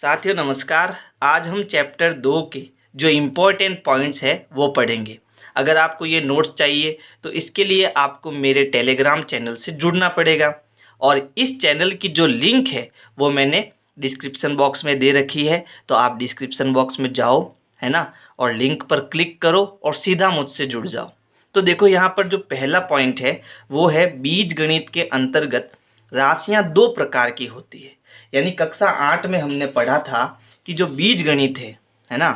साथियों नमस्कार। आज हम चैप्टर 2 के जो इम्पोर्टेंट पॉइंट्स है वो पढ़ेंगे। अगर आपको ये नोट्स चाहिए तो इसके लिए आपको मेरे टेलीग्राम चैनल से जुड़ना पड़ेगा और इस चैनल की जो लिंक है वो मैंने डिस्क्रिप्शन बॉक्स में दे रखी है। तो आप डिस्क्रिप्शन बॉक्स में जाओ, है ना, और लिंक पर क्लिक करो और सीधा मुझसे जुड़ जाओ। तो देखो यहाँ पर जो पहला पॉइंट है वो है बीज गणित के अंतर्गत राशियाँ दो प्रकार की होती है। यानी कक्षा 8 में हमने पढ़ा था कि जो बीज गणित है ना,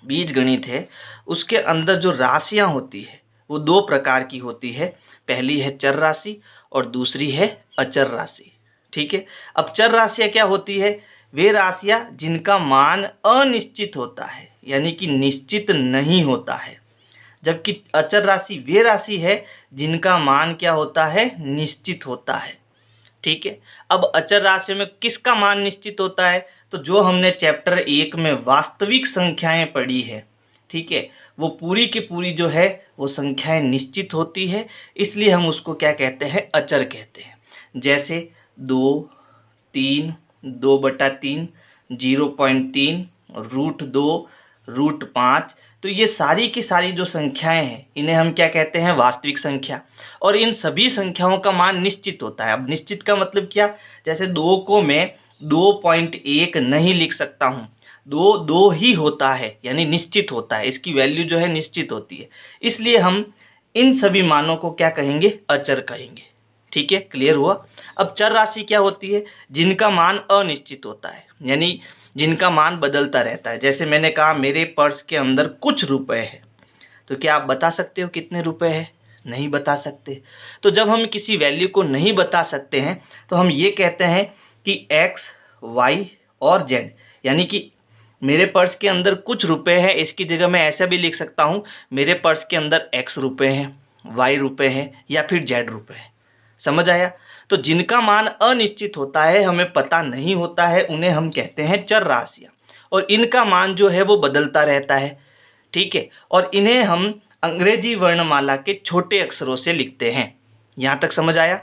बीज गणित है उसके अंदर जो राशियां होती है वो दो प्रकार की होती है। पहली है चर राशि और दूसरी है अचर राशि। ठीक है। अब चर राशियां क्या होती है? वे राशियां जिनका मान अनिश्चित होता है, यानी कि निश्चित नहीं होता है। जबकि अचर राशि वे राशि है जिनका मान क्या होता है? निश्चित होता है। ठीक है। अब अचर राशि में किसका मान निश्चित होता है? तो जो हमने चैप्टर 1 में वास्तविक संख्याएं पढ़ी है, ठीक है, वो पूरी की पूरी जो है वो संख्याएं निश्चित होती है, इसलिए हम उसको क्या कहते हैं? अचर कहते हैं। जैसे 2, 3, 2/3, 0.3, √2, √5। तो ये सारी की सारी जो संख्याएं हैं इन्हें हम क्या कहते हैं? वास्तविक संख्या। और इन सभी संख्याओं का मान निश्चित होता है। अब निश्चित का मतलब क्या? जैसे 2 को मैं 2.1 नहीं लिख सकता हूँ, 2 ही होता है, यानी निश्चित होता है, इसकी वैल्यू जो है निश्चित होती है। इसलिए हम इन सभी मानों को क्या कहेंगे? अचर कहेंगे। ठीक है, क्लियर हुआ? अब चर राशि क्या होती है? जिनका मान अनिश्चित होता है, यानी जिनका मान बदलता रहता है। जैसे मैंने कहा मेरे पर्स के अंदर कुछ रुपए है, तो क्या आप बता सकते हो कितने रुपए है? नहीं बता सकते। तो जब हम किसी वैल्यू को नहीं बता सकते हैं तो हम ये कहते हैं कि x, y और z, यानी कि मेरे पर्स के अंदर कुछ रुपए हैं, इसकी जगह मैं ऐसा भी लिख सकता हूँ मेरे पर्स के अंदर x रुपए हैं, y रुपए हैं या फिर z रुपए हैं। समझ आया? तो जिनका मान अनिश्चित होता है, हमें पता नहीं होता है, उन्हें हम कहते हैं चर राशियाँ। और इनका मान जो है वो बदलता रहता है। ठीक है। और इन्हें हम अंग्रेजी वर्णमाला के छोटे अक्षरों से लिखते हैं। यहाँ तक समझ आया?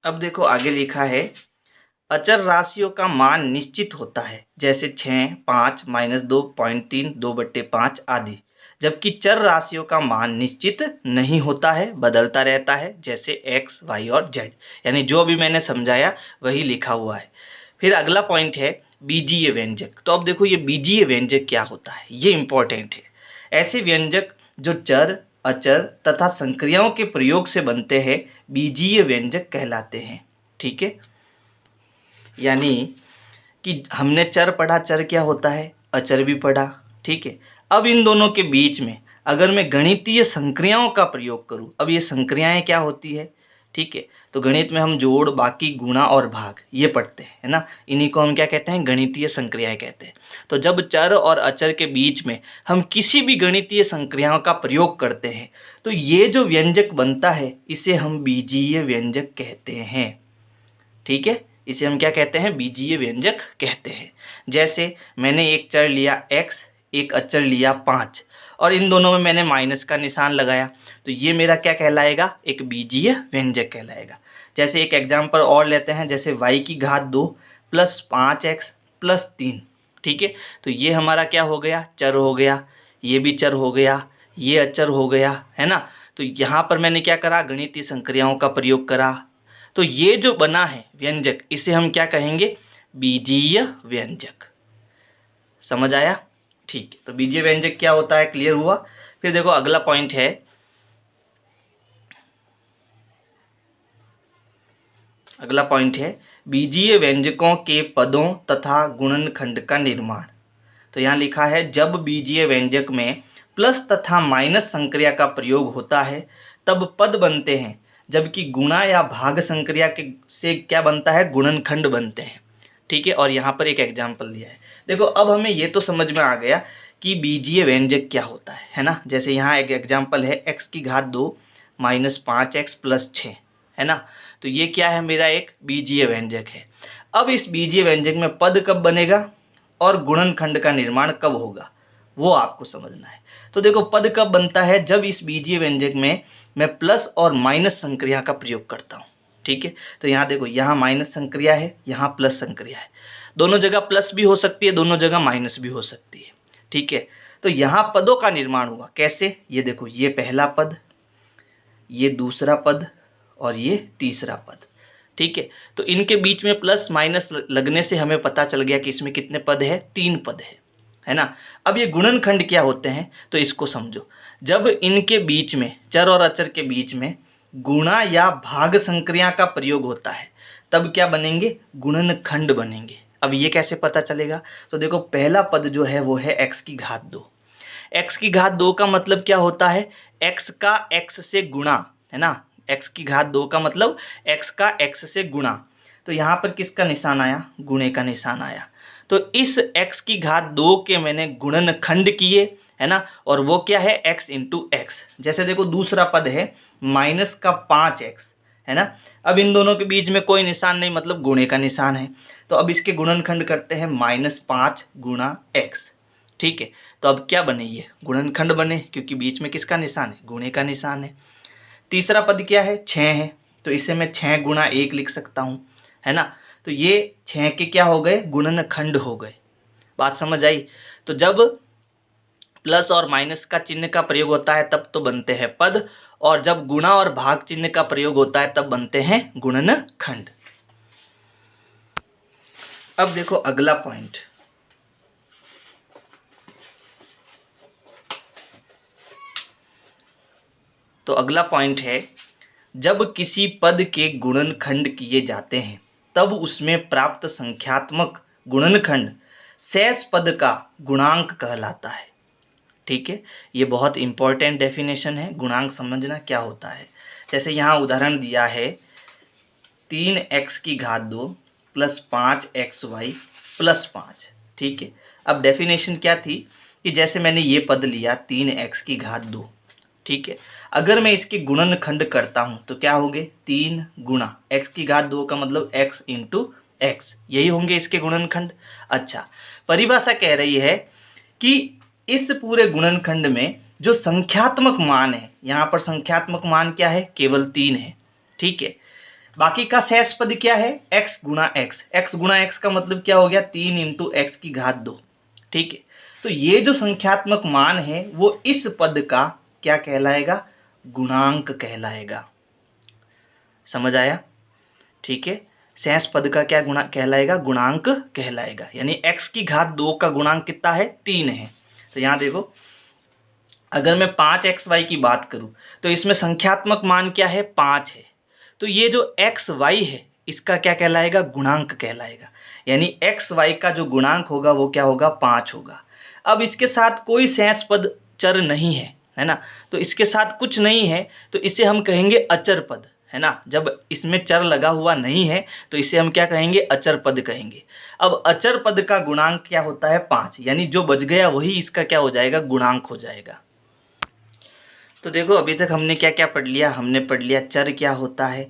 अब देखो आगे लिखा है अचर राशियों का मान निश्चित होता है, जैसे 6, 5, -2.3, 2/5 आदि। जबकि चर राशियों का मान निश्चित नहीं होता है, बदलता रहता है, जैसे x, y और z। यानी जो भी मैंने समझाया वही लिखा हुआ है। फिर अगला पॉइंट है बीजीय व्यंजक। तो अब देखो ये बीजीय व्यंजक क्या होता है, ये इंपॉर्टेंट है। ऐसे व्यंजक जो चर, अचर तथा संक्रियाओं के प्रयोग से बनते हैं बीजीय व्यंजक कहलाते हैं। ठीक है। यानी कि हमने चर पढ़ा, चर क्या होता है? अचर भी पढ़ा। ठीक है। अब इन दोनों के बीच में अगर मैं गणितीय संक्रियाओं का प्रयोग करूं, अब ये संक्रियाएं क्या होती है? ठीक है। तो गणित में हम जोड़, बाकी, गुणा और भाग ये पढ़ते हैं, है ना। इन्हीं को हम क्या कहते हैं? गणितीय संक्रियाएं कहते हैं। तो जब चर और अचर के बीच में हम किसी भी गणितीय संक्रियाओं का प्रयोग करते हैं तो ये जो व्यंजक बनता है इसे हम बीजीय व्यंजक कहते हैं। ठीक है, इसे हम क्या कहते हैं? बीजीय व्यंजक कहते हैं। जैसे मैंने एक चर लिया x, एक अचर लिया 5 और इन दोनों में मैंने माइनस का निशान लगाया, तो ये मेरा क्या कहलाएगा? एक बीजीय व्यंजक कहलाएगा। जैसे एक एग्जाम्पल और लेते हैं, जैसे y⁻2 + 5x + 3। ठीक है। तो ये हमारा क्या हो गया? चर हो गया। ये भी चर हो गया, ये अचर हो गया, है ना। तो यहाँ पर मैंने क्या करा? गणितीय संक्रियाओं का प्रयोग करा। तो ये जो बना है व्यंजक इसे हम क्या कहेंगे? बीजीय व्यंजक। समझ आया? ठीक है। तो बीजीय व्यंजक क्या होता है? क्लियर हुआ? फिर देखो अगला पॉइंट है बीजीय व्यंजकों के पदों तथा गुणनखंड का निर्माण। तो यहाँ लिखा है जब बीजीय व्यंजक में प्लस तथा माइनस संक्रिया का प्रयोग होता है तब पद बनते हैं, जबकि गुणा या भाग संक्रिया के से क्या बनता है? गुणनखंड बनते हैं। ठीक है। और यहाँ पर एक एग्जाम्पल दिया है। देखो अब हमें ये तो समझ में आ गया कि बीजीय व्यंजक क्या होता है ना। जैसे यहाँ एक एग्जाम्पल है x⁻2 - 5x + 6, है ना। तो ये क्या है? मेरा एक बीजीय व्यंजक है। अब इस बीजीय व्यंजक में पद कब बनेगा और गुणनखंड का निर्माण कब होगा वो आपको समझना है। तो देखो पद कब बनता है? जब इस बीजीय व्यंजक में मैं प्लस और माइनस संक्रिया का प्रयोग करता हूँ। ठीक है। तो यहाँ देखो, यहाँ माइनस संक्रिया है, यहाँ प्लस संक्रिया है, दोनों जगह प्लस भी हो सकती है, दोनों जगह माइनस भी हो सकती है, ठीक है। तो यहाँ पदों का निर्माण हुआ कैसे, ये देखो, ये पहला पद, ये दूसरा पद और ये तीसरा पद, ठीक है। तो इनके बीच में प्लस माइनस लगने से हमें पता चल गया कि इसमें कितने पद है, 3 पद है ना। अब ये गुणनखंड क्या होते हैं तो इसको समझो। जब इनके बीच में, चर और अचर के बीच में गुणा या भाग संक्रिया का प्रयोग होता है तब क्या बनेंगे, गुणनखंड बनेंगे। अब ये कैसे पता चलेगा, तो देखो पहला पद जो है वो है x की घात 2। x की घात 2 का मतलब क्या होता है, x का x से गुणा, है ना। x की घात 2 का मतलब x का x से गुणा। तो यहाँ पर किसका निशान आया, गुणे का निशान आया। तो इस x की घात 2 के मैंने गुणनखंड किए, है ना। और वो क्या है, x इंटू एक्स। जैसे देखो दूसरा पद है माइनस का 5x, है ना। अब इन दोनों के बीच में कोई निशान नहीं, मतलब गुणे का निशान है। तो अब इसके गुणनखंड करते हैं -5 गुणा x, ठीक है। तो अब क्या बने, ये गुणनखंड बने, क्योंकि बीच में किसका निशान है, गुणे का निशान है। तीसरा पद क्या है, 6 है, तो इसे मैं 6 गुणा 1 लिख सकता हूँ, है ना। तो ये 6 के क्या हो गए, गुणनखंड हो गए। बात समझ आई। तो जब प्लस और माइनस का चिन्ह का प्रयोग होता है तब तो बनते हैं पद, और जब गुणा और भाग चिन्ह का प्रयोग होता है तब बनते हैं गुणनखंड। अब देखो अगला पॉइंट, तो अगला पॉइंट है, जब किसी पद के गुणनखंड किए जाते हैं तब उसमें प्राप्त संख्यात्मक गुणनखंड शेष पद का गुणांक कहलाता है, ठीक है। ये बहुत इंपॉर्टेंट डेफिनेशन है, गुणांक समझना क्या होता है। जैसे यहाँ उदाहरण दिया है 3x की घात 2 प्लस 5xy प्लस 5, ठीक है। अब डेफिनेशन क्या थी कि जैसे मैंने ये पद लिया 3x की घात 2, ठीक है। अगर मैं इसके गुणनखंड करता हूँ तो क्या होंगे, 3 गुणा x की घात 2 का मतलब x इंटू एक्स, यही होंगे इसके गुणनखंड। अच्छा, परिभाषा कह रही है कि इस पूरे गुणनखंड में जो संख्यात्मक मान है, यहाँ पर संख्यात्मक मान क्या है, केवल 3 है, ठीक है। बाकी का शेष पद क्या है, x गुणा एक्स। x गुणा एक्स का मतलब क्या हो गया, 3 इंटू एक्स की घात 2, ठीक है। तो ये जो संख्यात्मक मान है वो इस पद का क्या कहलाएगा, गुणांक कहलाएगा। समझ आया, ठीक है। शेष पद का क्या गुणा कहलाएगा, गुणांक कहलाएगा। यानी x की घात 2 का गुणांक कितना है, 3 है। तो यहाँ देखो, अगर मैं 5xy की बात करूं तो इसमें संख्यात्मक मान क्या है, 5 है। तो ये जो xy है इसका क्या कहलाएगा, गुणांक कहलाएगा। यानी xy का जो गुणांक होगा वो क्या होगा, 5 होगा। अब इसके साथ कोई शेष पद चर नहीं है ना। तो इसके साथ कुछ नहीं है तो इसे हम कहेंगे अचर पद, है ना। जब इसमें चर लगा हुआ नहीं है तो इसे हम क्या कहेंगे, अचर पद कहेंगे। अब अचर पद का गुणांक क्या होता है, 5। यानी जो बच गया वही इसका क्या हो जाएगा, गुणांक हो जाएगा। तो देखो अभी तक हमने क्या क्या पढ़ लिया, हमने पढ़ लिया चर क्या होता है,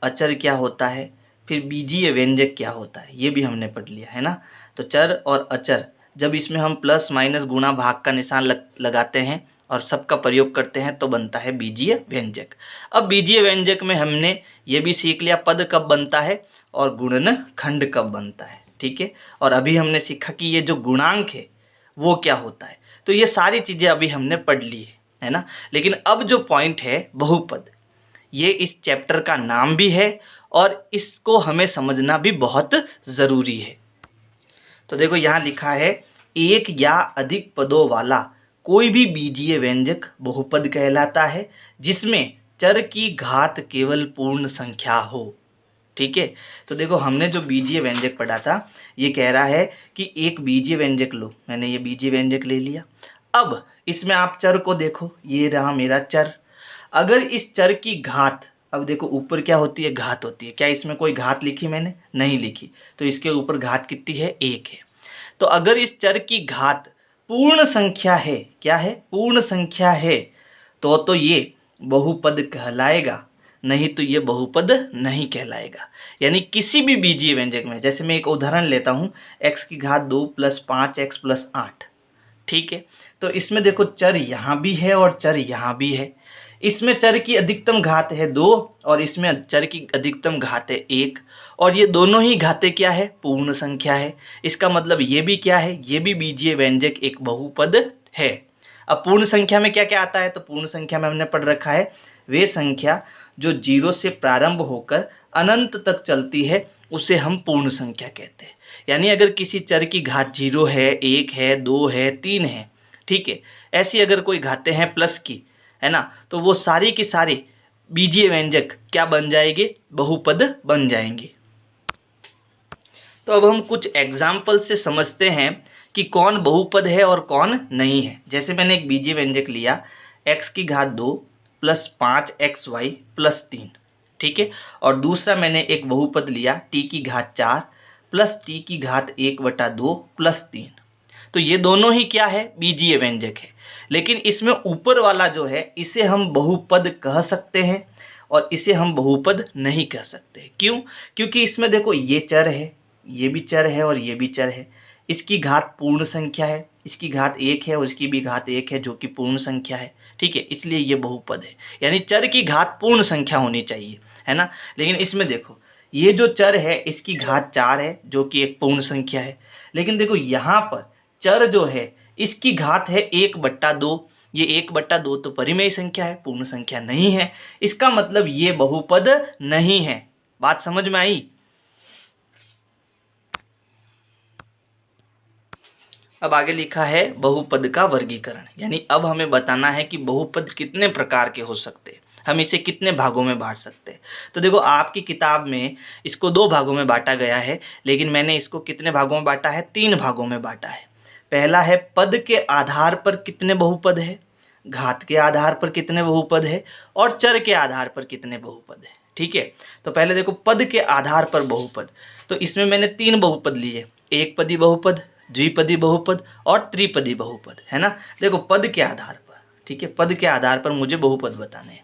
अचर क्या होता है, फिर बीजीय व्यंजक क्या होता है, ये भी हमने पढ़ लिया, है ना। तो चर और अचर, जब इसमें हम प्लस माइनस गुणा भाग का निशान लगाते हैं और सबका प्रयोग करते हैं तो बनता है बीजीय व्यंजक। अब बीजीय व्यंजक में हमने ये भी सीख लिया पद कब बनता है और गुणनखंड कब बनता है, ठीक है। और अभी हमने सीखा कि ये जो गुणांक है वो क्या होता है। तो ये सारी चीज़ें अभी हमने पढ़ ली है ना। लेकिन अब जो पॉइंट है बहुपद, ये इस चैप्टर का नाम भी है और इसको हमें समझना भी बहुत ज़रूरी है। तो देखो यहाँ लिखा है, एक या अधिक पदों वाला कोई भी बीजीय व्यंजक बहुपद कहलाता है जिसमें चर की घात केवल पूर्ण संख्या हो, ठीक है। तो देखो हमने जो बीजीय व्यंजक पढ़ा था ये कह रहा है कि एक बीजीय व्यंजक लो, मैंने ये बीजीय व्यंजक ले लिया। अब इसमें आप चर को देखो, ये रहा मेरा चर। अगर इस चर की घात, अब देखो ऊपर क्या होती है, घात होती है। क्या इसमें कोई घात लिखी मैंने, नहीं लिखी, तो इसके ऊपर घात कितनी है, 1 है। तो अगर इस चर की घात पूर्ण संख्या है, क्या है, पूर्ण संख्या है, तो ये बहुपद कहलाएगा, नहीं तो ये बहुपद नहीं कहलाएगा। यानी किसी भी बीजीय व्यंजक में, जैसे मैं एक उदाहरण लेता हूँ, x की घात 2 प्लस 5x प्लस 8, ठीक है। तो इसमें देखो चर यहाँ भी है और चर यहाँ भी है। इसमें चर की अधिकतम घात है 2 और इसमें चर की अधिकतम घात है 1, और ये दोनों ही घातें क्या है, पूर्ण संख्या है। इसका मतलब ये भी क्या है, ये भी बीजीय व्यंजक एक बहुपद है। अब पूर्ण संख्या में क्या क्या आता है, तो पूर्ण संख्या में हमने पढ़ रखा है वे संख्या जो 0 से प्रारंभ होकर अनंत तक चलती है उसे हम पूर्ण संख्या कहते हैं। यानी अगर किसी चर की घात 0 है, 1 है, 2 है, 3 है, ठीक है, ऐसी अगर कोई घातें हैं प्लस की, है ना, तो वो सारी की सारी बीजीय व्यंजक क्या बन जाएंगे, बहुपद बन जाएंगे। तो अब हम कुछ एग्जाम्पल से समझते हैं कि कौन बहुपद है और कौन नहीं है। जैसे मैंने एक बीजीय व्यंजक लिया x की घात 2 प्लस 5xy प्लस 3, ठीक है, और दूसरा मैंने एक बहुपद लिया t की घात 4 प्लस t की घात 1/2 प्लस 3। तो ये दोनों ही क्या है, बीजीय व्यंजक है। लेकिन इसमें ऊपर वाला जो है इसे हम बहुपद कह सकते हैं और इसे हम बहुपद नहीं कह सकते। क्यों? क्योंकि इसमें देखो ये चर है, ये भी चर है और ये भी चर है, इसकी घात पूर्ण संख्या है, इसकी घात 1 है और इसकी भी घात 1 है जो कि पूर्ण संख्या है, ठीक है, इसलिए ये बहुपद है। यानी चर की घात पूर्ण संख्या होनी चाहिए, है ना। लेकिन इसमें देखो ये जो चर है इसकी घात 4 है जो कि एक पूर्ण संख्या है, लेकिन देखो यहाँ पर चर जो है इसकी घात है 1/2। ये 1/2 तो परिमेय संख्या है, पूर्ण संख्या नहीं है। इसका मतलब ये बहुपद नहीं है। बात समझ में आई? अब आगे लिखा है बहुपद का वर्गीकरण, यानी अब हमें बताना है कि बहुपद कितने प्रकार के हो सकते हैं, हम इसे कितने भागों में बांट सकते हैं। तो देखो आपकी किताब में इसको 2 भागों में बांटा गया है, लेकिन मैंने इसको कितने भागों में बांटा है, 3 भागों में बांटा है। पहला है पद के आधार पर कितने बहुपद है, घात के आधार पर कितने बहुपद है और चर के आधार पर कितने बहुपद है, ठीक है। तो पहले देखो पद के आधार पर बहुपद, तो इसमें मैंने 3 बहुपद लिए, एक पदी बहुपद, द्विपदी बहुपद और त्रिपदी बहुपद, है ना। देखो पद के आधार पर, ठीक है, पद के आधार पर मुझे बहुपद बताने हैं।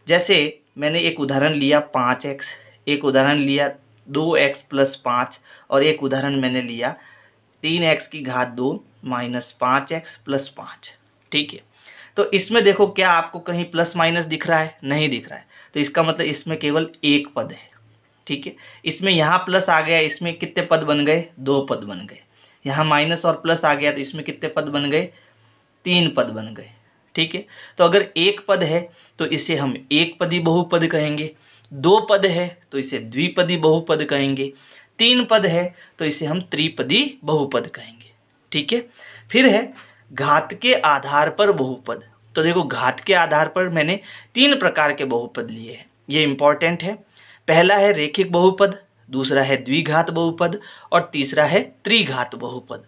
जैसे मैंने एक उदाहरण लिया 5x, एक उदाहरण लिया 2x प्लस 5 और एक उदाहरण मैंने लिया 3x की घात 2 माइनस 5x प्लस 5, ठीक है। तो इसमें देखो क्या आपको कहीं प्लस माइनस दिख रहा है, नहीं दिख रहा है, तो इसका मतलब इसमें केवल एक पद है, ठीक है। इसमें यहाँ प्लस आ गया, इसमें कितने पद बन गए, 2 पद बन गए। यहाँ माइनस और प्लस आ गया तो इसमें कितने पद बन गए, 3 पद बन गए, ठीक है। तो अगर एक पद है तो इसे हम एक पदी बहुपद कहेंगे, 2 पद है तो इसे द्विपदी बहुपद कहेंगे, 3 पद है तो इसे हम त्रिपदी बहुपद कहेंगे, ठीक है। फिर है घात के आधार पर बहुपद। तो देखो घात के आधार पर मैंने 3 प्रकार के बहुपद लिए हैं, ये इंपॉर्टेंट है। पहला है रेखिक बहुपद, दूसरा है द्विघात बहुपद और तीसरा है त्रिघात बहुपद।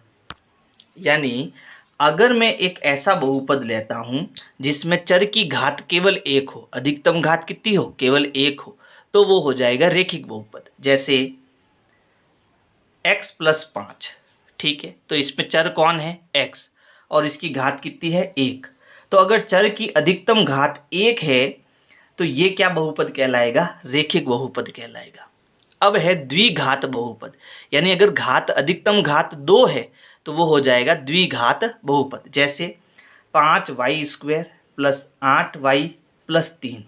यानी अगर मैं एक ऐसा बहुपद लेता हूं जिसमें चर की घात केवल 1 हो, अधिकतम घात कितनी हो, केवल 1 हो, तो वो हो जाएगा रेखिक बहुपद। जैसे x प्लस 5, ठीक है, तो इसमें चर कौन है, x, और इसकी घात कितनी है, 1। तो अगर चर की अधिकतम घात 1 है तो ये क्या बहुपद कहलाएगा, रेखिक बहुपद कहलाएगा। अब है द्विघात बहुपद, यानी अगर घात अधिकतम घात 2 है तो वो हो जाएगा द्विघात बहुपद। जैसे 5y² प्लस 8y प्लस 3,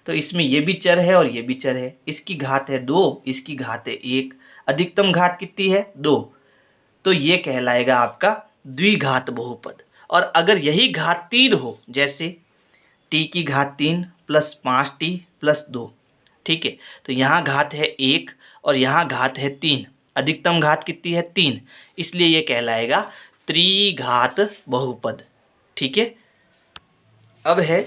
तो इसमें ये भी चर है और ये भी चर है, इसकी घात है 2, इसकी घात है 1, अधिकतम घात कितनी है, 2, तो ये कहलाएगा आपका द्विघात बहुपद। और अगर यही घात 3 हो, जैसे t की घात 3 प्लस 5t प्लस 2, ठीक है, तो यहाँ घात है 1 और यहाँ घात है 3, अधिकतम घात कितनी है, 3, इसलिए ये कहलाएगा त्रिघात बहुपद, ठीक है। अब है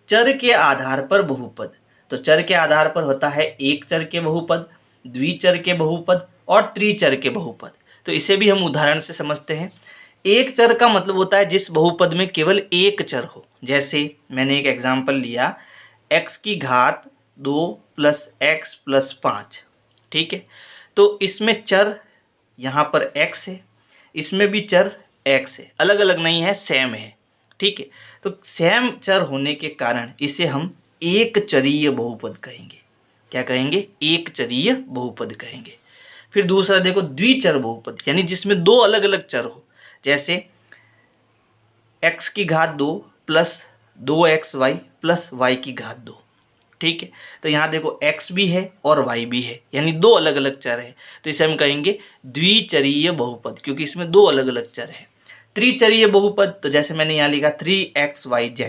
चर के आधार पर बहुपद। तो चर के आधार पर होता है एक चर के बहुपद, द्विचर के बहुपद और त्रिचर के बहुपद। तो इसे भी हम उदाहरण से समझते हैं। एक चर का मतलब होता है जिस बहुपद में केवल एक चर हो। जैसे मैंने एक एग्जाम्पल लिया x की घात 2 प्लस x प्लस 5, ठीक है, तो इसमें चर यहाँ पर x है, इसमें भी चर x है, अलग अलग नहीं है, सेम है, ठीक है। तो सेम चर होने के कारण इसे हम एक चरीय बहुपद कहेंगे। क्या कहेंगे, एक चरीय बहुपद कहेंगे। फिर दूसरा देखो द्विचर बहुपद, यानी जिसमें 2 अलग अलग चर हो। जैसे x की घात 2 प्लस 2xy प्लस वाई की घात 2। ठीक है, तो यहाँ देखो x भी है और y भी है, यानी दो अलग अलग चर है, तो इसे हम कहेंगे द्विचरीय बहुपद, क्योंकि इसमें दो अलग अलग चर है। त्रिचरीय बहुपद, तो जैसे मैंने यहाँ लिखा 3xyz,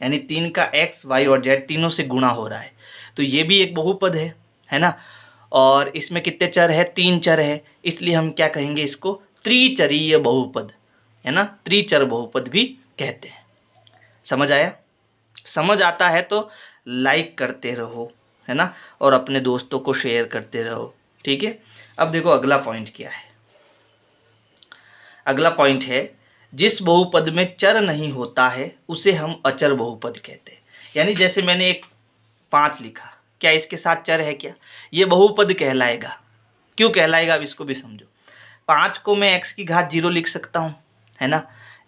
यानी 3 का x y और z तीनों से गुणा हो रहा है, तो ये भी एक बहुपद है ना। और इसमें कितने चर है? 3 चर है, इसलिए हम क्या कहेंगे इसको? त्रिचरीय बहुपद, है ना, त्रिचर बहुपद भी कहते हैं। समझ आया? समझ आता है तो लाइक करते रहो, है ना, और अपने दोस्तों को शेयर करते रहो। ठीक है, अब देखो अगला पॉइंट क्या है। अगला पॉइंट है, जिस बहुपद में चर नहीं होता है उसे हम अचर बहुपद कहते हैं। यानी जैसे मैंने एक 5 लिखा, क्या इसके साथ चर है क्या? ये बहुपद कहलाएगा। क्यों कहलाएगा, अब इसको भी समझो। 5 को मैं x की घात 0 लिख सकता हूँ, है ना।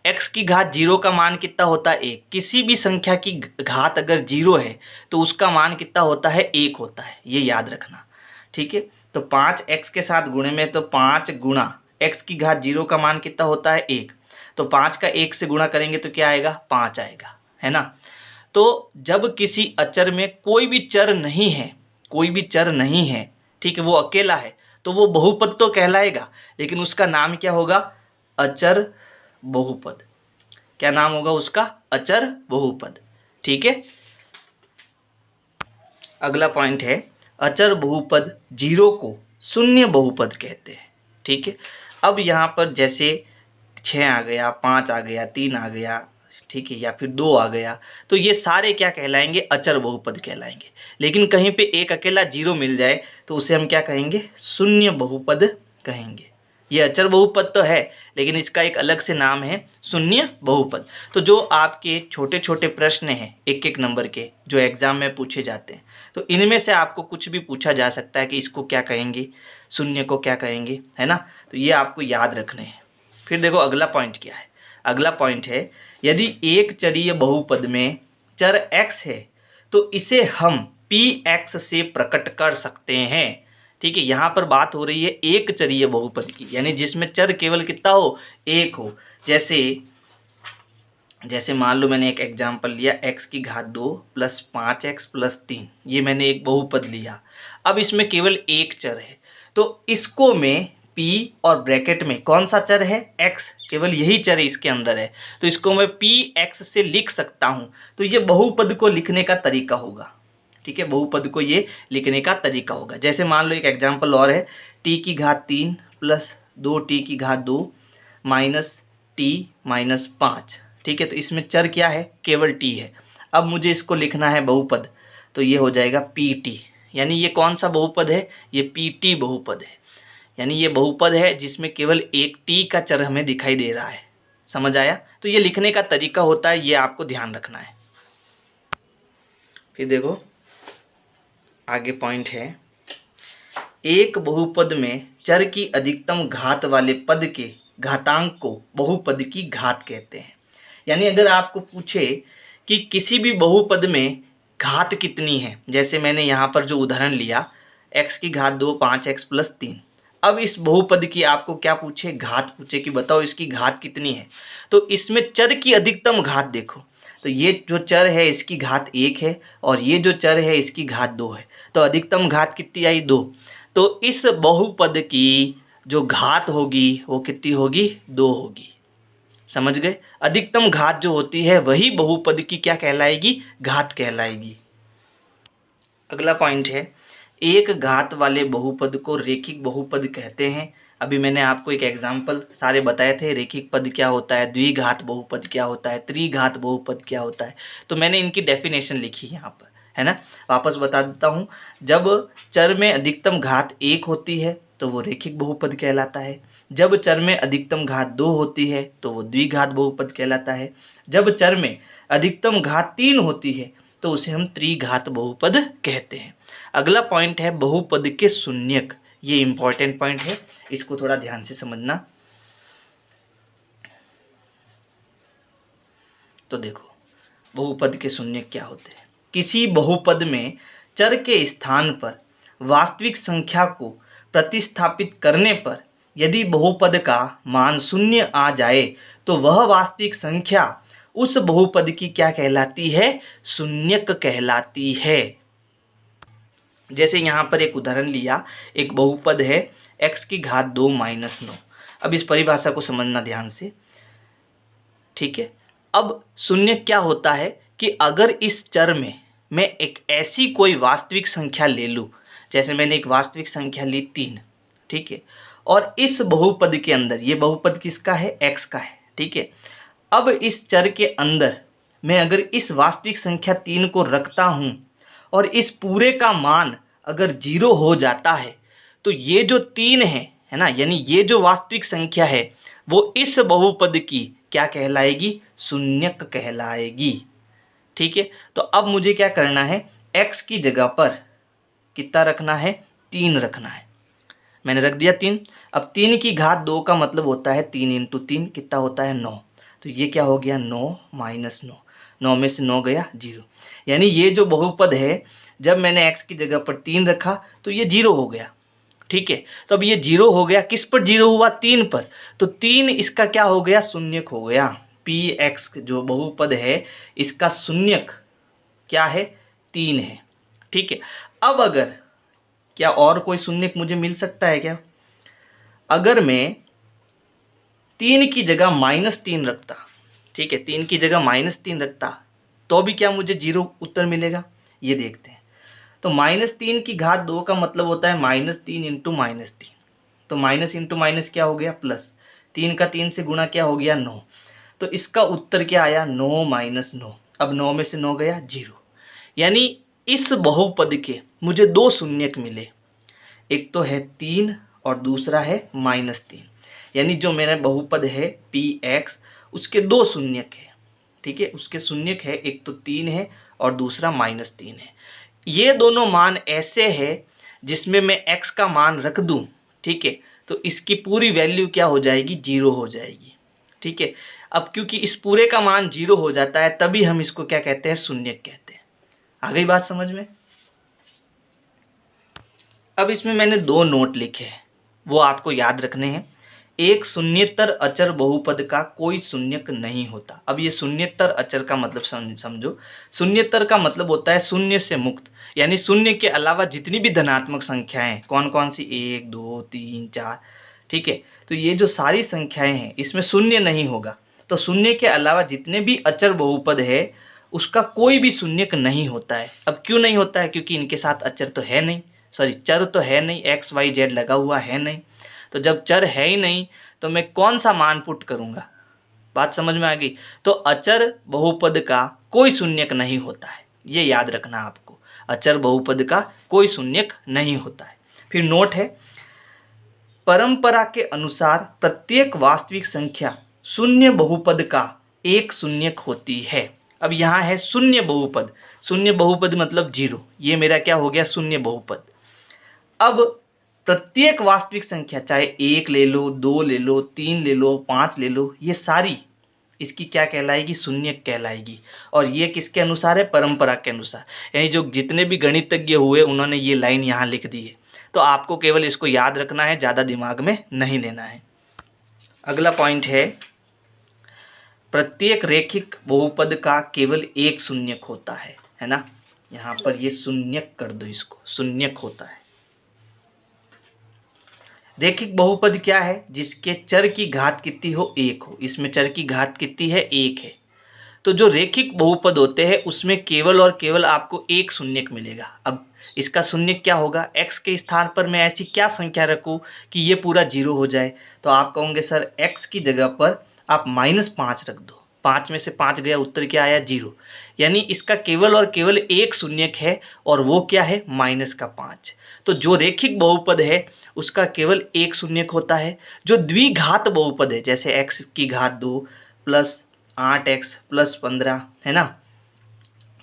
x की घात 0 का मान कितना होता है? 1। किसी भी संख्या की घात अगर 0 है तो उसका मान कितना होता है? 1 होता है, ये याद रखना। ठीक है, तो 5x के साथ गुणे में, तो 5 गुणा x की घात 0 का मान कितना होता है? 1। तो 5 का 1 से गुणा करेंगे तो क्या आएगा? 5 आएगा, है ना। तो जब किसी अचर में कोई भी चर नहीं है, कोई भी चर नहीं है, ठीक है, वो अकेला है, तो वो बहुपद तो कहलाएगा, लेकिन उसका नाम क्या होगा? अचर बहुपद। क्या नाम होगा उसका? अचर बहुपद। ठीक है, अगला पॉइंट है, अचर बहुपद 0 को शून्य बहुपद कहते हैं। ठीक है, अब यहाँ पर जैसे 6 आ गया, 5 आ गया, 3 आ गया, ठीक है, या फिर 2 आ गया, तो ये सारे क्या कहलाएंगे? अचर बहुपद कहलाएंगे। लेकिन कहीं पे एक अकेला 0 मिल जाए तो उसे हम क्या कहेंगे? शून्य बहुपद कहेंगे। ये अचर बहुपद तो है, लेकिन इसका एक अलग से नाम है शून्य बहुपद। तो जो आपके छोटे छोटे प्रश्न हैं 1-1 नंबर के, जो एग्जाम में पूछे जाते हैं, तो इनमें से आपको कुछ भी पूछा जा सकता है कि इसको क्या कहेंगे, शून्य को क्या कहेंगे, है ना। तो ये आपको याद रखने हैं। फिर देखो अगला पॉइंट क्या है। अगला पॉइंट है, यदि एक चरीय बहुपद में चर x है तो इसे हम px से प्रकट कर सकते हैं। ठीक है, यहाँ पर बात हो रही है एक चरीय बहुपद की, यानी जिसमें चर केवल कितना हो? 1 हो। जैसे मान लो मैंने एक एग्जाम्पल लिया, x की घात 2 प्लस 5x प्लस 3, ये मैंने एक बहुपद लिया। अब इसमें केवल एक चर है, तो इसको मैं p और ब्रैकेट में कौन सा चर है? x, केवल यही चर इसके अंदर है, तो इसको मैं px से लिख सकता हूँ। तो ये बहुपद को लिखने का तरीका होगा। ठीक है, बहुपद को ये लिखने का तरीका होगा। जैसे मान लो एक एग्जाम्पल और है, t की घात 3 प्लस 2t की घात 2 माइनस t माइनस 5। ठीक है, तो इसमें चर क्या है? केवल t है। अब मुझे इसको लिखना है बहुपद, तो ये हो जाएगा pt। यानी ये कौन सा बहुपद है? ये pt बहुपद है। यानी ये बहुपद है जिसमें केवल एक t का चर हमें दिखाई दे रहा है। समझ आया? तो ये लिखने का तरीका होता है, ये आपको ध्यान रखना है। फिर देखो आगे पॉइंट है, एक बहुपद में चर की अधिकतम घात वाले पद के घातांक को बहुपद की घात कहते हैं। यानी अगर आपको पूछे कि किसी भी बहुपद में घात कितनी है, जैसे मैंने यहाँ पर जो उदाहरण लिया x की घात 2 5x प्लस 3, अब इस बहुपद की आपको क्या पूछे? घात पूछे कि बताओ इसकी घात कितनी है। तो इसमें चर की अधिकतम घात देखो, तो ये जो चर है इसकी घात 1 है और ये जो चर है इसकी घात 2 है, तो अधिकतम घात कितनी आई? 2। तो इस बहुपद की जो घात होगी वो कितनी होगी? 2 होगी। समझ गए? अधिकतम घात जो होती है वही बहुपद की क्या कहलाएगी? घात कहलाएगी। अगला पॉइंट है, एक घात वाले बहुपद को रेखिक बहुपद कहते हैं। अभी मैंने आपको एक एग्जाम्पल सारे बताए थे, रेखिक पद क्या होता है, द्विघात बहुपद क्या होता है, त्रिघात बहुपद क्या होता है, तो मैंने इनकी डेफिनेशन लिखी यहाँ पर, है ना। वापस बता देता हूँ, जब चर में अधिकतम घात 1 होती है तो वो रेखिक बहुपद कहलाता है। जब चर में अधिकतम घात 2 होती है तो वो द्विघात बहुपद कहलाता है। जब चर में अधिकतम घात 3 होती है तो उसे हम त्रिघात बहुपद कहते हैं। अगला पॉइंट है बहुपद के शून्यक। ये इंपॉर्टेंट पॉइंट है, इसको थोड़ा ध्यान से समझना। तो देखो बहुपद के शून्यक क्या होते हैं। किसी बहुपद में चर के स्थान पर वास्तविक संख्या को प्रतिस्थापित करने पर यदि बहुपद का मान 0 आ जाए तो वह वास्तविक संख्या उस बहुपद की क्या कहलाती है? शून्यक कहलाती है। जैसे यहाँ पर एक उदाहरण लिया, एक बहुपद है x की घात 2 माइनस 9। अब इस परिभाषा को समझना ध्यान से, ठीक है। अब शून्य क्या होता है कि अगर इस चर में मैं एक ऐसी कोई वास्तविक संख्या ले लूँ, जैसे मैंने एक वास्तविक संख्या ली 3, ठीक है, और इस बहुपद के अंदर, ये बहुपद किसका है? x का है, ठीक है। अब इस चर के अंदर मैं अगर इस वास्तविक संख्या 3 को रखता हूँ और इस पूरे का मान अगर 0 हो जाता है, तो ये जो 3 है ना, यानी ये जो वास्तविक संख्या है वो इस बहुपद की क्या कहलाएगी? शून्यक कहलाएगी, ठीक है। तो अब मुझे क्या करना है? x की जगह पर कितना रखना है? 3 रखना है। मैंने रख दिया 3। अब 3 की घात 2 का मतलब होता है 3 इंटू 3 कितना होता है? 9। तो ये क्या हो गया? 9 माइनस 9, 9 में से 9 गया 0। यानी ये जो बहुपद है, जब मैंने x की जगह पर 3 रखा तो ये 0 हो गया, ठीक है। तो अब ये 0 हो गया, किस पर 0 हुआ? 3 पर। तो 3 इसका क्या हो गया? शून्यक हो गया। px जो बहुपद है इसका शून्यक क्या है? 3 है, ठीक है। अब अगर क्या और कोई शून्यक मुझे मिल सकता है क्या? अगर मैं 3 की जगह -3 रखता, ठीक है, 3 की जगह -3 रखता तो भी क्या मुझे 0 उत्तर मिलेगा? ये देखते हैं। तो -3 की घात 2 का मतलब होता है -3 इंटू -3। तो माइनस इंटू माइनस क्या हो गया? प्लस। 3 का 3 से गुणा क्या हो गया? 9। तो इसका उत्तर क्या आया? 9 माइनस 9। अब 9 में से 9 गया 0। यानी इस बहुपद के मुझे 2 शून्यक मिले, एक तो है 3 और दूसरा है -3। यानी जो मेरा बहुपद है px उसके 2 शून्यक है, ठीक है, उसके शून्यक है, एक तो 3 है और दूसरा -3 है। ये दोनों मान ऐसे है जिसमें मैं x का मान रख दूं, ठीक है, तो इसकी पूरी वैल्यू क्या हो जाएगी? 0 हो जाएगी, ठीक है। अब क्योंकि इस पूरे का मान 0 हो जाता है तभी हम इसको क्या कहते हैं? शून्यक कहते हैं। आ गई बात समझ में? अब इसमें मैंने 2 नोट लिखे हैं, वो आपको याद रखने हैं। एक, शून्येतर अचर बहुपद का कोई शून्यक नहीं होता। अब ये शून्येतर अचर का मतलब समझो। शून्येतर का मतलब होता है शून्य से मुक्त, यानी शून्य के अलावा जितनी भी धनात्मक संख्याएं, कौन कौन सी? 1 2 3 4, ठीक है। तो ये जो सारी संख्याएं हैं इसमें शून्य नहीं होगा। तो शून्य के अलावा जितने भी अचर बहुपद है उसका कोई भी शून्यक नहीं होता है। अब क्यों नहीं होता है? क्योंकि इनके साथ अचर तो है नहीं, सॉरी चर तो है नहीं, x y z लगा हुआ है नहीं। तो जब चर है ही नहीं तो मैं कौन सा मान पुट करूंगा? बात समझ में आ गई? तो अचर बहुपद का कोई शून्यक नहीं होता है, ये याद रखना आपको। अचर बहुपद का कोई शून्यक नहीं होता है। फिर नोट है, परंपरा के अनुसार प्रत्येक वास्तविक संख्या शून्य बहुपद का एक शून्यक होती है। अब यहाँ है शून्य बहुपद, शून्य बहुपद मतलब 0, ये मेरा क्या हो गया? शून्य बहुपद। अब प्रत्येक वास्तविक संख्या, चाहे 1 ले लो, 2 ले लो, 3 ले लो, 5 ले लो, ये सारी इसकी क्या कहलाएगी? शून्यक कहलाएगी। और ये किसके अनुसार है? परंपरा के अनुसार। यानी जो जितने भी गणितज्ञ हुए उन्होंने ये लाइन यहाँ लिख दी है। तो आपको केवल इसको याद रखना है, ज़्यादा दिमाग में नहीं लेना है। अगला पॉइंट है, प्रत्येक रेखिक बहुपद का केवल एक शून्यक होता है ना। यहाँ पर ये शून्यक कर दो, इसको शून्यक होता है। रेखिक बहुपद क्या है? जिसके चर की घात कितनी हो? 1 हो। इसमें चर की घात कितनी है? 1 है। तो जो रेखिक बहुपद होते हैं उसमें केवल और केवल आपको एक शून्यक मिलेगा। अब इसका शून्यक क्या होगा? x के स्थान पर मैं ऐसी क्या संख्या रखूं कि ये पूरा 0 हो जाए? तो आप कहोगे सर x की जगह पर आप -5 रख दो। 5 में से 5 गया, उत्तर क्या आया? 0। यानी इसका केवल और केवल एक शून्यक है और वो क्या है? -5। तो जो रेखिक बहुपद है उसका केवल एक शून्यक होता है। जो द्विघात बहुपद है, जैसे x की घात 2 प्लस 8x प्लस 15 है ना,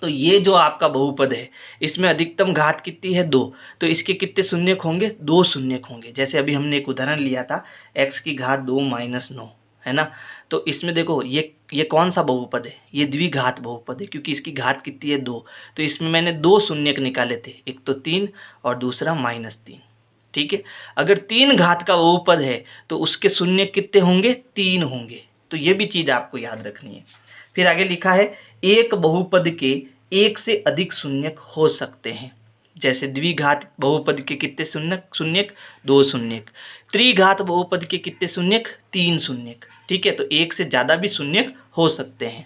तो ये जो आपका बहुपद है इसमें अधिकतम घात कितनी है? 2। तो इसके कितने शून्यक होंगे? 2 शून्यक होंगे। जैसे अभी हमने एक उदाहरण लिया था x की घात 2 माइनस 9, है ना। तो इसमें देखो ये कौन सा बहुपद है? ये द्विघात बहुपद है, क्योंकि इसकी घात कितनी है? 2। तो इसमें मैंने 2 शून्यक निकाले थे, एक तो 3 और दूसरा -3, ठीक है। अगर 3 घात का बहुपद है तो उसके शून्यक कितने होंगे? 3 होंगे। तो ये भी चीज़ आपको याद रखनी है। फिर आगे लिखा है एक बहुपद के एक से अधिक शून्यक हो सकते हैं। जैसे द्विघात बहुपद के कितने शून्यक 2 शून्यक, त्रिघात बहुपद के कितने शून्यक 3 शून्यक। ठीक है, तो एक से ज़्यादा भी शून्यक हो सकते हैं।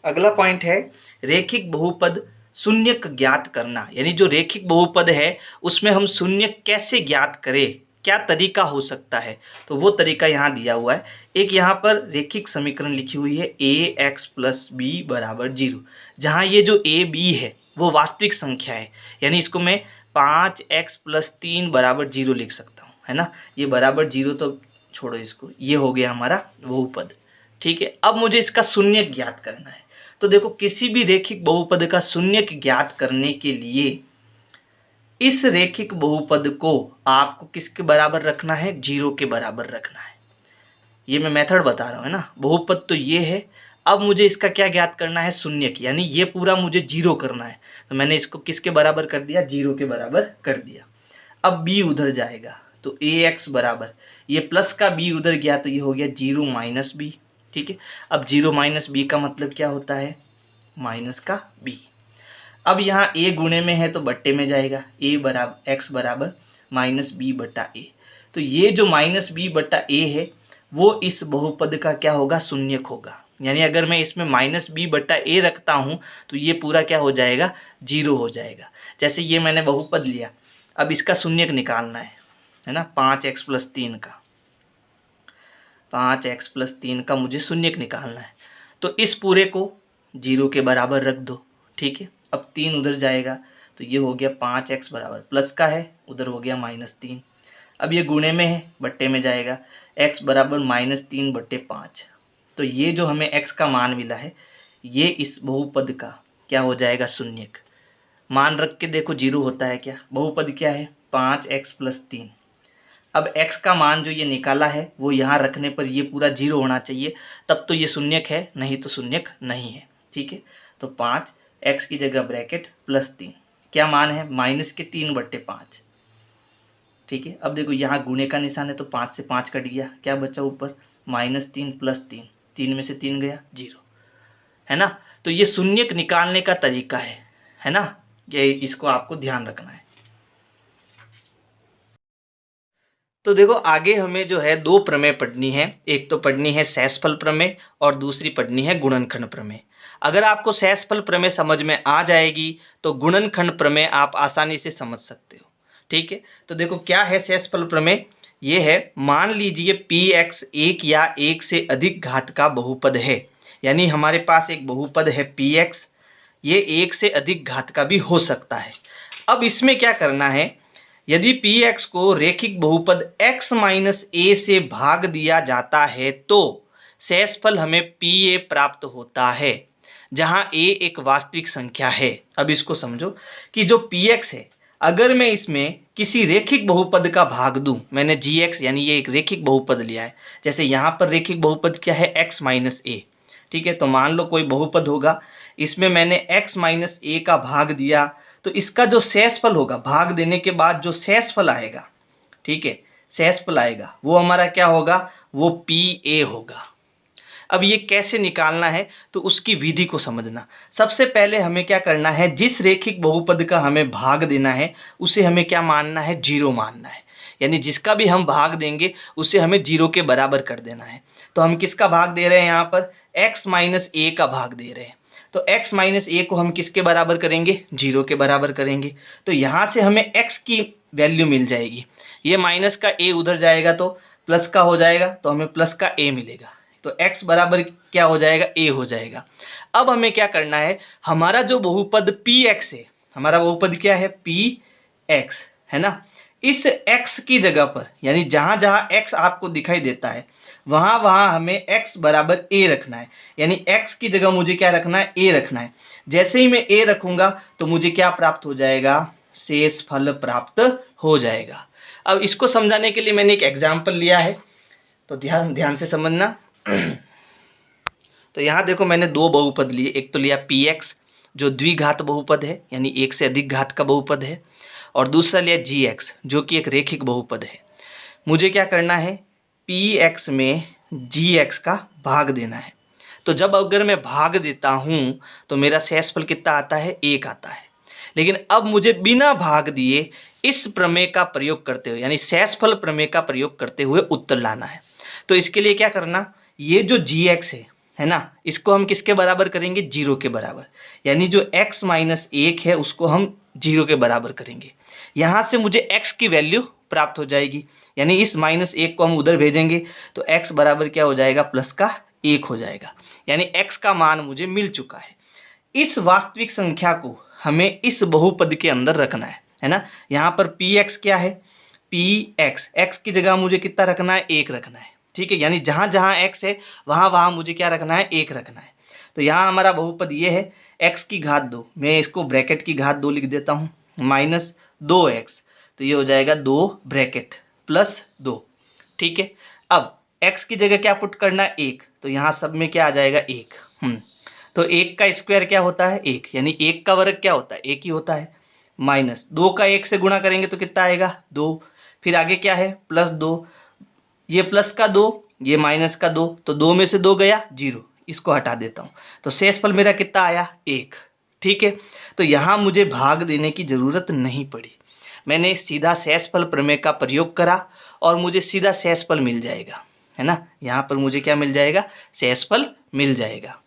अगला पॉइंट है रेखिक बहुपद शून्यक ज्ञात करना, यानी जो रेखिक बहुपद है उसमें हम शून्यक कैसे ज्ञात करें, क्या तरीका हो सकता है, तो वो तरीका यहाँ दिया हुआ है। एक यहाँ पर रेखिक समीकरण लिखी हुई है ax + b = 0, जहाँ ये जो a b है वो वास्तविक संख्या है, यानी इसको मैं 5x + 3 = 0 लिख सकता हूँ, है ना। ये बराबर 0 तो छोड़ो इसको, ये हो गया हमारा बहुपद। ठीक है, अब मुझे इसका शून्यक ज्ञात करना है। तो देखो किसी भी रेखिक बहुपद का शून्यक ज्ञात करने के लिए इस रेखिक बहुपद को आपको किसके बराबर रखना है, 0 के बराबर रखना है। ये मैं मेथड बता रहा हूँ, है ना। बहुपद तो ये है, अब मुझे इसका क्या ज्ञात करना है, शून्यक, यानी ये पूरा मुझे 0 करना है। तो मैंने इसको किसके बराबर कर दिया, 0 के बराबर कर दिया। अब b उधर जाएगा तो ax बराबर, ये प्लस का b उधर गया तो ये हो गया 0 - b। ठीक है, अब 0 - b का मतलब क्या होता है, माइनस का b। अब यहाँ a गुणे में है तो बट्टे में जाएगा, x बराबर -b/a। तो ये जो -b/a है वो इस बहुपद का क्या होगा, शून्यक होगा। यानी अगर मैं इसमें -b/a रखता हूँ तो ये पूरा क्या हो जाएगा, 0 हो जाएगा। जैसे ये मैंने बहुपद लिया, अब इसका शून्यक निकालना है ना, 5x + 3 का, 5x + 3 का मुझे शून्यक निकालना है। तो इस पूरे को 0 के बराबर रख दो। ठीक है, अब 3 उधर जाएगा तो ये हो गया 5x बराबर, प्लस का है उधर हो गया -3। अब ये गुणे में है, बट्टे में जाएगा, x बराबर -3/5। तो ये जो हमें x का मान मिला है ये इस बहुपद का क्या हो जाएगा, शून्यक। मान रख के देखो 0 होता है क्या, बहुपद क्या है 5x + 3। अब x का मान जो ये निकाला है वो यहाँ रखने पर ये पूरा 0 होना चाहिए, तब तो ये शून्यक है, नहीं तो शून्यक नहीं है। ठीक है, तो 5x की जगह ब्रैकेट +3, क्या मान है -3/5। ठीक है, अब देखो यहाँ गुणे का निशान है तो 5 से 5 कट गया, क्या बचा ऊपर -3 + 3, 3 में से 3 गया 0, है ना। तो ये शून्यक निकालने का तरीका है ना, ये इसको आपको ध्यान रखना है। तो देखो आगे हमें जो है 2 प्रमेय पढ़नी है, एक तो पढ़नी है शेषफल प्रमेय और दूसरी पढ़नी है गुणनखंड प्रमेय। अगर आपको शेषफल प्रमेय समझ में आ जाएगी तो गुणनखंड प्रमेय आप आसानी से समझ सकते हो। ठीक है, तो देखो क्या है शेषफल प्रमेय, ये है मान लीजिए px एक या एक से अधिक घात का बहुपद है, यानी हमारे पास एक बहुपद है px, ये एक से अधिक घात का भी हो सकता है। अब इसमें क्या करना है, यदि px को रेखिक बहुपद x - a से भाग दिया जाता है तो शेषफल हमें pa प्राप्त होता है, जहां a एक वास्तविक संख्या है। अब इसको समझो कि जो px है, अगर मैं इसमें किसी रेखिक बहुपद का भाग दूं, मैंने gx यानी ये एक रेखिक बहुपद लिया है, जैसे यहाँ पर रेखिक बहुपद क्या है x - a। ठीक है, तो मान लो कोई बहुपद होगा, इसमें मैंने x - a का भाग दिया, तो इसका जो शेषफल होगा, भाग देने के बाद जो शेषफल आएगा, ठीक है, शेषफल आएगा वो हमारा क्या होगा, वो pa होगा। अब ये कैसे निकालना है तो उसकी विधि को समझना। सबसे पहले हमें क्या करना है, जिस रेखिक बहुपद का हमें भाग देना है उसे हमें क्या मानना है, 0 मानना है। यानी जिसका भी हम भाग देंगे उसे हमें 0 के बराबर कर देना है। तो हम किसका भाग दे रहे हैं, यहाँ पर x - a का भाग दे रहे हैं। तो x - a को हम किसके बराबर करेंगे, 0 के बराबर करेंगे। तो यहाँ से हमें x की वैल्यू मिल जाएगी, ये माइनस का a उधर जाएगा तो प्लस का हो जाएगा, तो हमें प्लस का a मिलेगा। तो x बराबर क्या हो जाएगा, a हो जाएगा। अब हमें क्या करना है, हमारा जो बहुपद px है, हमारा बहुपद क्या है px, है ना। इस x की जगह पर, यानी जहाँ जहाँ x आपको दिखाई देता है वहाँ वहाँ हमें x बराबर a रखना है। यानी x की जगह मुझे क्या रखना है, a रखना है। जैसे ही मैं a रखूँगा तो मुझे क्या प्राप्त हो जाएगा, शेषफल प्राप्त हो जाएगा। अब इसको समझाने के लिए मैंने एक एग्जाम्पल लिया है, तो ध्यान से समझना। तो यहाँ देखो मैंने 2 बहुपद लिए, एक तो लिया px जो द्विघात बहुपद है, यानी एक से अधिक घात का बहुपद है, और दूसरा लिया gx जो कि एक रेखिक बहुपद है। मुझे क्या करना है, px में gx का भाग देना है। तो जब अगर मैं भाग देता हूँ तो मेरा शेषफल कितना आता है, 1 आता है। लेकिन अब मुझे बिना भाग दिए इस प्रमेय का प्रयोग करते हुए, यानी शेषफल प्रमेय का प्रयोग करते हुए उत्तर लाना है। तो इसके लिए क्या करना, ये जो gx है ना, इसको हम किसके बराबर करेंगे, 0 के बराबर। यानी जो x माइनस 1 है उसको हम 0 के बराबर करेंगे। यहाँ से मुझे x की वैल्यू प्राप्त हो जाएगी, यानी इस -1 को हम उधर भेजेंगे तो x बराबर क्या हो जाएगा, +1 हो जाएगा। यानी x का मान मुझे मिल चुका है। इस वास्तविक संख्या को हमें इस बहुपद के अंदर रखना है ना। यहाँ पर px क्या है, px, x की जगह मुझे कितना रखना है, 1 रखना है। ठीक है, यानी जहाँ जहाँ x है वहाँ वहाँ मुझे क्या रखना है, 1 रखना है। तो यहाँ हमारा बहुपद ये है x की घात 2, मैं इसको ब्रैकेट की घात 2 लिख देता हूँ, -2x, तो ये हो जाएगा 2 ब्रैकेट +2। ठीक है, अब x की जगह क्या पुट करना है, 1, तो यहाँ सब में क्या आ जाएगा, 1। तो 1 का स्क्वायर क्या होता है, 1, यानी 1 का वर्ग क्या होता है, 1 ही होता है। -2 का 1 से गुणा करेंगे तो कितना आएगा, 2। फिर आगे क्या है, +2, ये प्लस का 2, ये माइनस का 2, तो 2 में से 2 गया, 0, इसको हटा देता हूँ। तो शेषफल मेरा कितना आया, 1। ठीक है, तो यहाँ मुझे भाग देने की ज़रूरत नहीं पड़ी, मैंने सीधा शेषफल प्रमेय का प्रयोग करा और मुझे सीधा शेषफल मिल जाएगा, है ना। यहाँ पर मुझे क्या मिल जाएगा, शेषफल मिल जाएगा।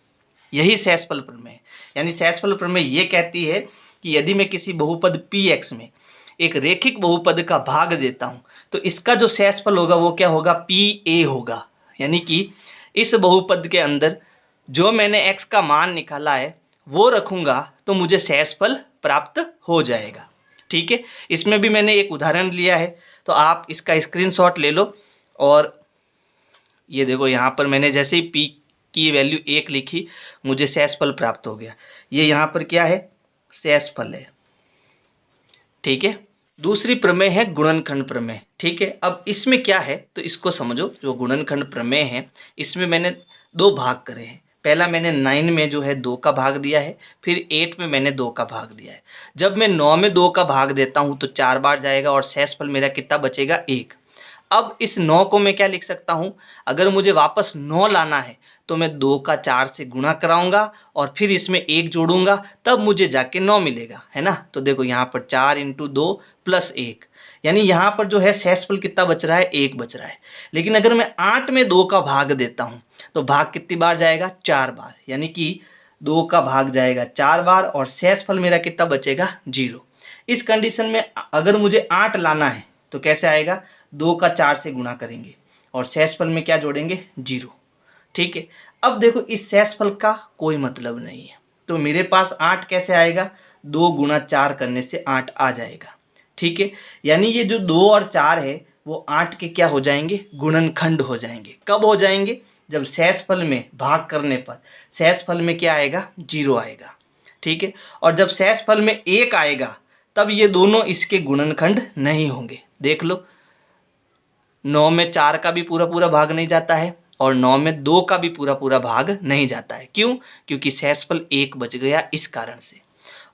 यही शेषफल प्रमेय, यानी शेषफल प्रमेय ये कहती है कि यदि मैं किसी बहुपद px में एक रेखिक बहुपद का भाग देता हूँ तो इसका जो शेषफल होगा वो क्या होगा, pa होगा। यानी कि इस बहुपद के अंदर जो मैंने x का मान निकाला है वो रखूँगा तो मुझे शेषफल प्राप्त हो जाएगा। ठीक है, इसमें भी मैंने एक उदाहरण लिया है, तो आप इसका स्क्रीनशॉट ले लो। और ये देखो, यहाँ पर मैंने जैसे ही p की वैल्यू 1 लिखी मुझे शेषफल प्राप्त हो गया। ये यहाँ पर क्या है, शेषफल है। ठीक है, दूसरी प्रमेय है गुणनखंड प्रमेय। ठीक है, अब इसमें क्या है तो इसको समझो। जो गुणनखंड प्रमेय है इसमें मैंने 2 भाग करे हैं। पहला मैंने 9 में जो है 2 का भाग दिया है, फिर 8 में मैंने 2 का भाग दिया है। जब मैं 9 में 2 का भाग देता हूँ तो 4 बार जाएगा और शेषफल मेरा कितना बचेगा, 1। अब इस 9 को मैं क्या लिख सकता हूँ, अगर मुझे वापस 9 लाना है तो मैं 2 का 4 से गुणा कराऊंगा और फिर इसमें 1 जोड़ूंगा, तब मुझे जाके 9 मिलेगा, है ना। तो देखो यहाँ पर 4 × 2 + 1, यानी यहाँ पर जो है शेषफल कितना बच रहा है, 1 बच रहा है। लेकिन अगर मैं 8 में 2 का भाग देता हूँ तो भाग कितनी बार जाएगा, 4 बार, यानी कि 2 का भाग जाएगा 4 बार और शेषफल मेरा कितना बचेगा, 0। इस कंडीशन में अगर मुझे 8 लाना है तो कैसे आएगा, 2 का 4 से गुणा करेंगे और शेषफल में क्या जोड़ेंगे, 0। ठीक है, अब देखो इस शेषफल का कोई मतलब नहीं है, तो मेरे पास 8 कैसे आएगा, 2 × 4 करने से 8 आ जाएगा। ठीक है, यानी ये जो 2 और 4 है वो 8 के क्या हो जाएंगे, गुणनखंड हो जाएंगे। कब हो जाएंगे, जब शेषफल में भाग करने पर शेषफल में क्या आएगा, 0 आएगा। ठीक है, और जब शेषफल में 1 आएगा तब ये दोनों इसके गुणनखंड नहीं होंगे। देख लो, 9 में 4 का भी पूरा पूरा भाग नहीं जाता है और 9 में 2 का भी पूरा पूरा भाग नहीं जाता है। क्यों, क्योंकि शेषफल 1 बच गया इस कारण से।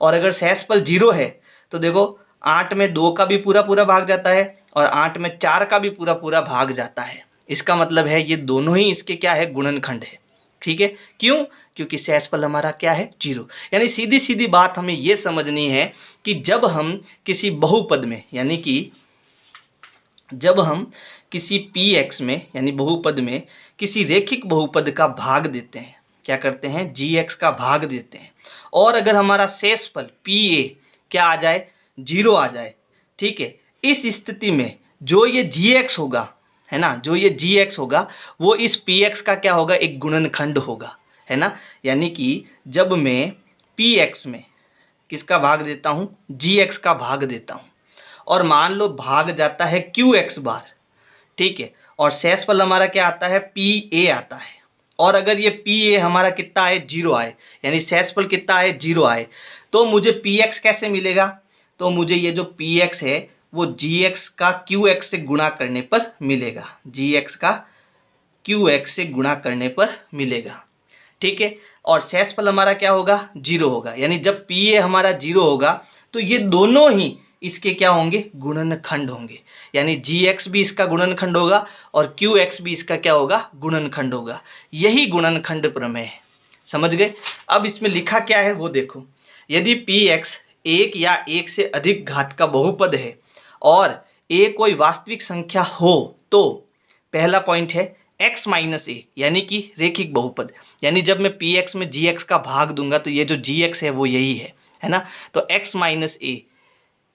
और अगर शेषफल 0 है तो देखो 8 में 2 का भी पूरा पूरा भाग जाता है और 8 में 4 का भी पूरा पूरा भाग जाता है। इसका मतलब है ये दोनों ही इसके क्या है, गुणनखंड है। ठीक है, क्यों, क्योंकि शेषफल हमारा क्या है, 0। यानी सीधी सीधी बात हमें ये समझनी है कि जब हम किसी बहुपद में, यानी कि जब हम किसी px में यानी बहुपद में किसी रेखिक बहुपद का भाग देते हैं, क्या करते हैं, gx का भाग देते हैं, और अगर हमारा शेषफल pa क्या आ जाए, 0 आ जाए। ठीक है, इस स्थिति में जो ये gx होगा, है ना, जो ये gx होगा वो इस px का क्या होगा, एक गुणनखंड होगा, है ना। यानी कि जब मैं px में किसका भाग देता हूँ, gx का भाग देता हूँ और मान लो भाग जाता है qx बार, ठीक है, और शेषफल हमारा क्या आता है, pa आता है। और अगर ये pa हमारा कितना आए, 0 आए, यानी शेषफल कितना आए, 0 आए, तो मुझे px कैसे मिलेगा, तो मुझे ये जो px है वो gx का qx से गुणा करने पर मिलेगा, gx का qx से गुणा करने पर मिलेगा। ठीक है, और शेषफल हमारा क्या होगा, 0 होगा। यानी जब pa हमारा 0 होगा तो ये दोनों ही इसके क्या होंगे, गुणनखंड होंगे। यानी gx भी इसका गुणनखंड होगा और qx भी इसका क्या होगा, गुणनखंड होगा। यही गुणनखंड प्रमेय है। समझ गए। अब इसमें लिखा क्या है वो देखो। यदि px एक या एक से अधिक घात का बहुपद है और a कोई वास्तविक संख्या हो तो पहला पॉइंट है x माइनस ए, यानी कि रेखिक बहुपद। यानी जब मैं px में gx का भाग दूंगा तो ये जो gx है वो यही है ना। तो x माइनस ए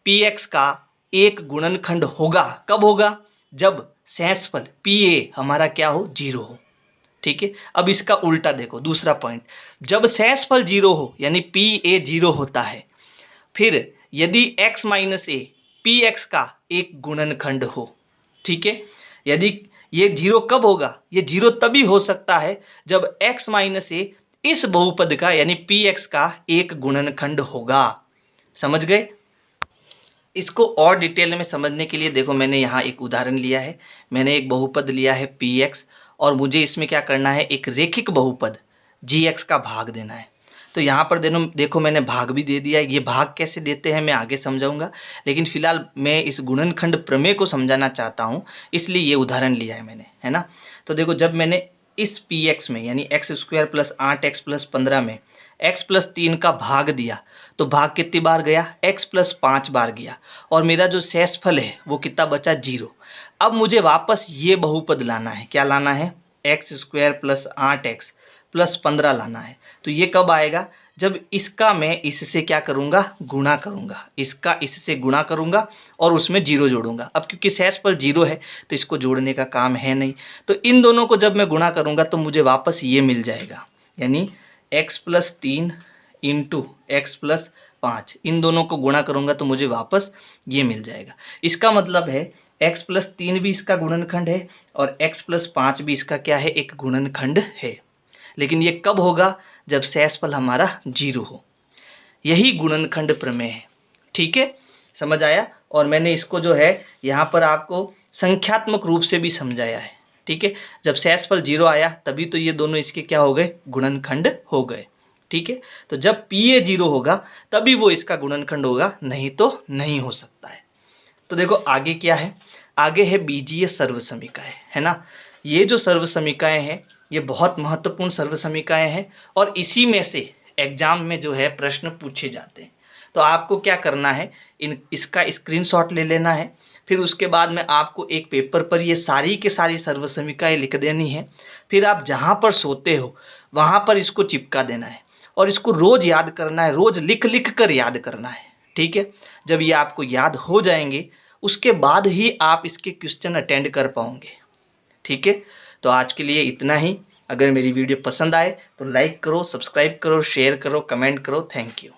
px का एक गुणनखंड होगा। कब होगा, जब शेषफल pa हमारा क्या हो, 0 हो। ठीक है। अब इसका उल्टा देखो, दूसरा पॉइंट, जब शेषफल 0 हो यानी pa 0 होता है, फिर यदि x माइनस ए px का एक गुणनखंड हो। ठीक है। यदि ये 0 कब होगा, ये 0 तभी हो सकता है जब x माइनस ए इस बहुपद का यानी px का एक गुणनखंड होगा। समझ गए। इसको और डिटेल में समझने के लिए देखो, मैंने यहाँ एक उदाहरण लिया है। मैंने एक बहुपद लिया है px और मुझे इसमें क्या करना है, एक रेखिक बहुपद gx का भाग देना है। तो यहाँ पर देखो मैंने भाग भी दे दिया है। ये भाग कैसे देते हैं मैं आगे समझाऊंगा, लेकिन फिलहाल मैं इस गुणनखंड प्रमेय को समझाना चाहता हूँ, इसलिए ये उदाहरण लिया है मैंने, है ना। तो देखो, जब मैंने इस px में यानी x² प्लस 8x प्लस 15 में x प्लस 3 का भाग दिया तो भाग कितनी बार गया, x प्लस 5 बार गया और मेरा जो शेषफल है वो कितना बचा, 0। अब मुझे वापस ये बहुपद लाना है। क्या लाना है, x² प्लस 8x प्लस 15 लाना है। तो ये कब आएगा, जब इसका मैं इससे क्या करूँगा, गुणा करूँगा। इसका इससे गुणा करूँगा और उसमें 0 जोड़ूंगा। अब क्योंकि शेषफल 0 है तो इसको जोड़ने का काम है नहीं, तो इन दोनों को जब मैं गुणा करूँगा तो मुझे वापस ये मिल जाएगा, यानी x plus 3 into x plus 5, इन दोनों को गुणा करूँगा तो मुझे वापस ये मिल जाएगा। इसका मतलब है x प्लस 3 भी इसका गुणनखंड है और x प्लस 5 भी इसका क्या है, एक गुणनखंड है। लेकिन ये कब होगा, जब शेषफल हमारा 0 हो। यही गुणनखंड प्रमेय है। ठीक है, समझ आया। और मैंने इसको जो है यहाँ पर आपको संख्यात्मक रूप से भी समझाया है। ठीक है, जब शेषफल 0 आया तभी तो ये दोनों इसके क्या हो गए, गुणनखंड हो गए। ठीक है, तो जब pa 0 होगा तभी वो इसका गुणनखंड होगा, नहीं तो नहीं हो सकता है। तो देखो आगे क्या है, आगे है बीजीय सर्वसमीकाएं, है ना। ये जो सर्वसमीकाएं हैं ये बहुत महत्वपूर्ण सर्वसमीकाएं हैं और इसी में से एग्जाम में जो है प्रश्न पूछे जाते हैं। तो आपको क्या करना है, इसका स्क्रीनशॉट ले लेना है, फिर उसके बाद में आपको एक पेपर पर ये सारी के सारी सर्वसमीकाएं लिख देनी है। फिर आप जहाँ पर सोते हो वहाँ पर इसको चिपका देना है और इसको रोज़ याद करना है, रोज़ लिख लिख कर याद करना है। ठीक है, जब ये आपको याद हो जाएंगे उसके बाद ही आप इसके क्वेश्चन अटेंड कर पाओगे। ठीक है, तो आज के लिए इतना ही। अगर मेरी वीडियो पसंद आए तो लाइक करो, सब्सक्राइब करो, शेयर करो, कमेंट करो। Thank you.